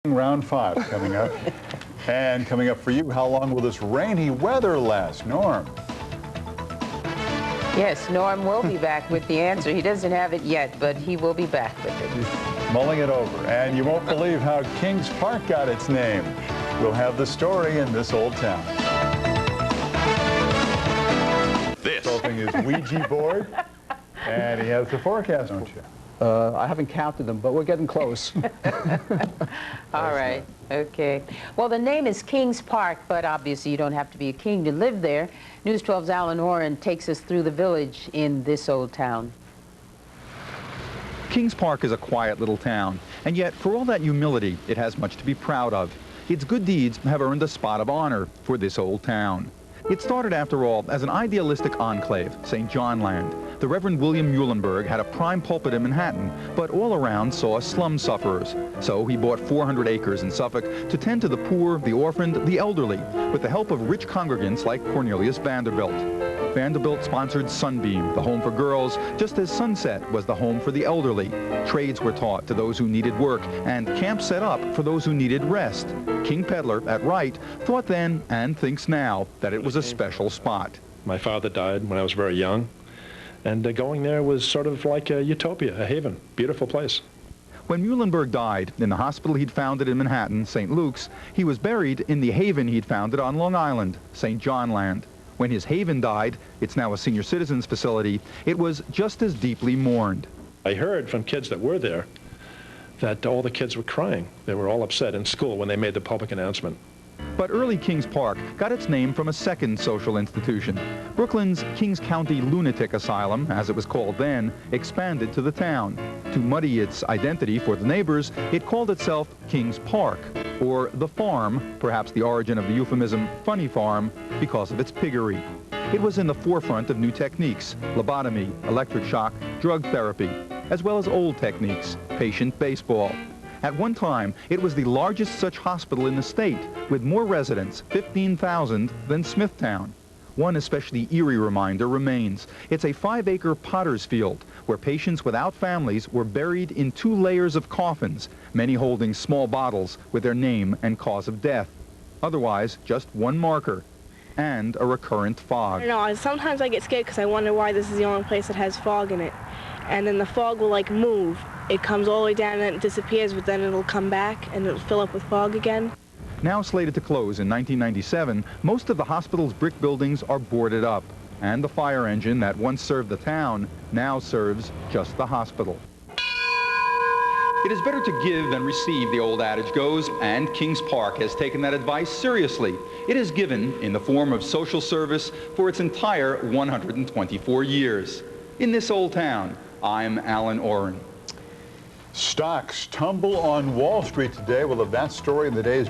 Round 5 coming up. And coming up for you, how long will this rainy weather last? Norm. Yes, Norm will be back with the answer. He doesn't have it yet, but he will be back with it. He's mulling it over. And you won't believe how Kings Park got its name. We'll have the story in This Old Town. This Opening his Ouija board. And he has the forecast, don't you? I haven't counted them, but we're getting close. All right, okay. Well, the name is Kings Park, but obviously you don't have to be a king to live there. News 12's Alan Oren takes us through the village in This Old Town. Kings Park is a quiet little town, and yet for all that humility, it has much to be proud of. Its good deeds have earned a spot of honor for this old town. It started, after all, as an idealistic enclave, St. John Land. The Reverend William Muhlenberg had a prime pulpit in Manhattan, but all around saw slum sufferers. So he bought 400 acres in Suffolk to tend to the poor, the orphaned, the elderly, with the help of rich congregants like Cornelius Vanderbilt. Vanderbilt sponsored Sunbeam, the home for girls, just as Sunset was the home for the elderly. Trades were taught to those who needed work, and camps set up for those who needed rest. King Peddler, at Wright, thought then, and thinks now, that it was a special spot. My father died when I was very young, and going there was sort of like a utopia, a haven, beautiful place. When Muhlenberg died in the hospital he'd founded in Manhattan, St. Luke's, he was buried in the haven he'd founded on Long Island, St. John Land. When his haven died, it's now a senior citizens facility, it was just as deeply mourned. I heard from kids that were there that all the kids were crying. They were all upset in school when they made the public announcement. But early Kings Park got its name from a second social institution. Brooklyn's Kings County Lunatic Asylum, as it was called then, expanded to the town. To muddy its identity for the neighbors, it called itself Kings Park, or the Farm, perhaps the origin of the euphemism Funny Farm, because of its piggery. It was in the forefront of new techniques, lobotomy, electric shock, drug therapy, as well as old techniques, patient baseball. At one time, it was the largest such hospital in the state, with more residents, 15,000, than Smithtown. One especially eerie reminder remains. It's a 5-acre potter's field, where patients without families were buried in 2 layers of coffins, many holding small bottles with their name and cause of death. Otherwise, just one marker, and a recurrent fog. I don't know, sometimes I get scared because I wonder why this is the only place that has fog in it. And then the fog will like move. It comes all the way down and then it disappears, but then it'll come back and it'll fill up with fog again. Now slated to close in 1997, most of the hospital's brick buildings are boarded up, and the fire engine that once served the town now serves just the hospital. It is better to give than receive, the old adage goes, and Kings Park has taken that advice seriously. It is given in the form of social service for its entire 124 years. In This Old Town, I'm Alan Oren. Stocks tumble on Wall Street today. We'll have that story in the day's